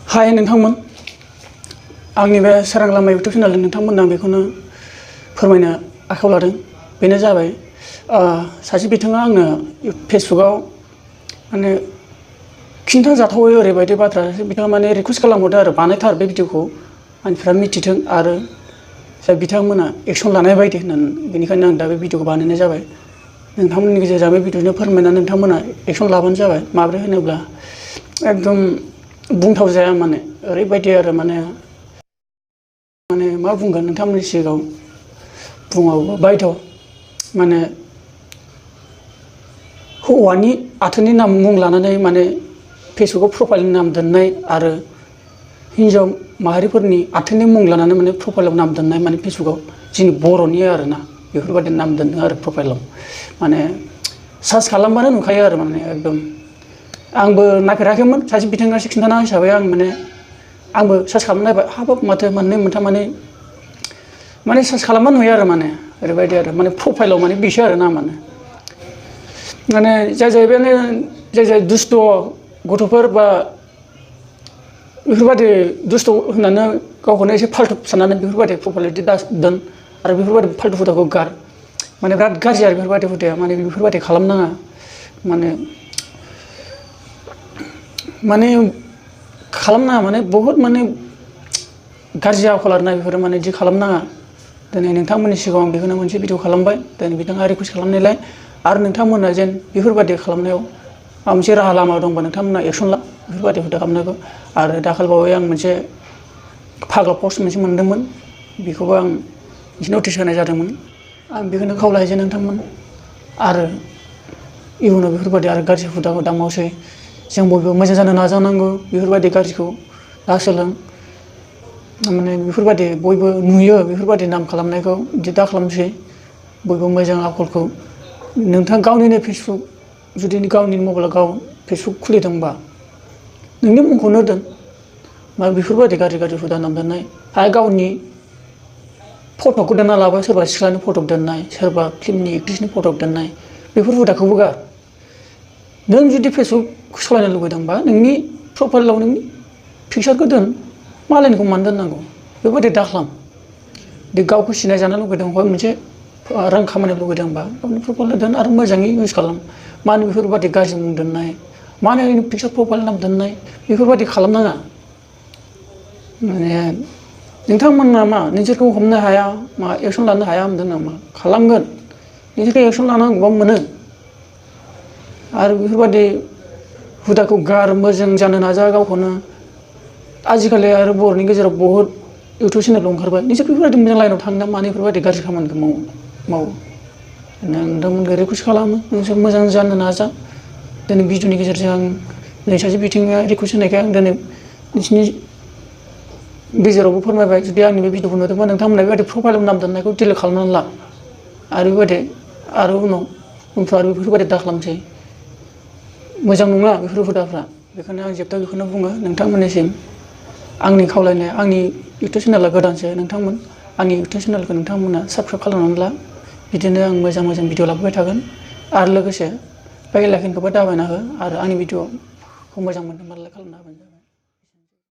हाय नोंथांमोन, आंनि बे सोरां लामा इउटुब चेनेल नोंथांमोननो आं बेखौनो फोरमायनो आखायाव लादों। बेनो जाबाय सासे बिथाङा आंनो फेसबुकआव माने खिन्थाजाथावै ओरैबायदि बाथ्रा बिथाङा माने रिकुवेस्ट खालामहरदों आरो बानायथार बे भिडिअखौ मानसिफ्रा मिथिथों आरो बिथांमोना एक्सन लानाय बायदि होननानै। बेनिखायनो आं दा बे भिडिअखौ बानायनाय जाबाय। नोंथांमोननि गेजेरजों बे भिडिअखौ फोरमायनानै नोंथांमोना एक्सन लाबानो जाबाय। माब्रै होनोब्ला एकदम बुंथाव जाया, माने ओरैबायदि आरो माने मा बुंगोन नोंथांमोननि सिगाङाव बुङाबो बायथ'। माने हौवानि आथोननि नाम मुं लानानै माने फेसबुकआव प्रफाइलनि नाम दोननाय आरो हिन्जाव माहारिफोरनि आथोननि मुं लानानै माने प्रफाइलाव नाम दोननाय, माने फेसबुकआव जोंनि बर'नि आरोना बेफोरबायदि नाम दोनदों आरो प्रफाइलाव। माने सार्च खालामबानो नुखायो आरो माने एकदम। आंबो नागिराखैमोन, सासे बिथाङासो खिन्थाना हिसाबै आं आंबो सार्च खालामना नायबाय। हाबाब माथो मोननै मोनथाम माने सार्च खालामबा नुयो आरो माने ओरैबायदि आरो माने प्रफाइलाव माने बिसो आरो नामानो। माने जाय दुस्थ' गथ'फोर बा बेफोरबायदि दुस्थ' होननानै गावखौनो एसे फाल्तु साननानै बेफोरबायदि प्रफाइल बिदि दोन आरो बेफोरबायदि फाल्तु हुदाखौ गार। माने बिराद गाज्रि आरो बेफोरबायदि हुदाया, माने बेफोरबायदि खालामनाङा। माने बहुद माने गाज्रि आखल आरोना बेफोरो, माने बिदि खालामनाङा। दिनै नोंथांमोननि सिगाङाव आं बेखौनो मोनसे भिडिअ खालामबाय। दिनै बिथाङा रिकुवेस्ट खालामनायलाय आरो नोंथांमोना जेन बेफोरबायदि खालामनायाव माबा मोनसे राहा लामा दंबा नोंथांमोना एक्सन ला बेफोरबायदि हुदा खालामनायखौ। आरो दाखालिबावै आं मोनसे फाग्ला पस्ट मोनसे मोनदोंमोन, बेखौबो आं एसे नटिस होनाय जादोंमोन। आं बेखौनो खावलायो जे नोंथांमोन आरो इयुनाव बेफोरबायदि आरो गाज्रि हुदाखौ दामावसै। जों बयबो मोजां जानो नाजानांगौ, बेफोरबायदि गाज्रिखौ दा सोलों। माने बेफोरबायदि बयबो नुयो बेफोरबायदि नाम खालामनायखौ, बिदि दा खालामसै। बयबो मोजां आखलखौ नोंथां गावनिनो फेसबुक, जुदि गावनि मबाइलाव गाव फेसबुक खुलिदोंबा नोंनि मुंखौनो दोन। मा बेफोरबायदि गाज्रि हुदा नाम दोननाय आरो गावनि फट'खौ दोनना लाबाय, सोरबा सिख्लानि फट' दोननाय, सोरबा फिल्मनि एक्ट्रिसनि फट' दोननाय, बेफोर हुदाखौबो गार। नों जुदि फेसबुक सालायनो लुबैदोंबा नोंनि प्रफाइलाव नोंनि पिक्सारखौ दोन, मालायनिखौ मानो दोननांगौ? बेबायदि दाखालाम। गावखौ सिनायजानो लुबैदों, बा मोनसे रां खामायनो लुबैदोंबा गावनि प्रफाइलाव दोन आरो मोजाङै इउज खालाम। मानो बेफोरबायदि गाज्रि मुं दोननाय, मानो पिक्सार प्रफाइल नाम दोननाय, बेफोरबायदि खालामनाङा। माने नोंथांमोना मा नोंसोरखौ हमनो हाया, मा एक्सन लानो हाया होनदों नामा? खालामगोन, नोंसोरखौ एक्सन लानांगौबा मोनो। आरो बेफोरबायदि हुदाखौ गार, मोजां जानो नाजा गावखौनो। आजिखालि आरो बर'नि गेजेराव बहुद इउटुब चेनेल ओंखारबाय। नोंसोर बेफोरबायदि मोजां लाइनाव थांना मानो बेफोरबायदि गाज्रि खामानिखौ मावो? नोंथांमोनखौ रिकुवेस्ट खालामो, नोंसोर मोजां जानो नाजा। दिनै भिडिअनि गेजेरजों आं दिनै सासे बिथिङा रिकुवेस्ट होनायखाय आं दिनै नोंसिनि गेजेरावबो फोरमायबाय। जुदि आंनि बे भिडिअखौ नुदोंबा नोंथांमोना बेबायदि प्रफाइलाव नाम दोननायखौ डिलिट खालामनानै ला। आरो बेबायदि आरो उनफ्राव बेफोरबायदि दा खालामसै। मोजां नङा बेफोर हुदाफ्रा। बेखायनो आं जोबथा बेखौनो बुङो नोंथांमोननिसिम आंनि खावलायनाय। आंनि इउटुब चेनेला गोदानसो, नोंथांमोन आंनि इउटुब चेनेलखौ नोंथांमोना साबस्क्राइब खालामनानै ला। बिदिनो आं मोजां भिडिअ लाबोबाय थागोन। आरो लोगोसे बेल आइकनखौबो दाबायना हो। आरो आंनि भिडिअखौ मोजां मोनदोंबा लाइक खालामना होबानो जाबाय।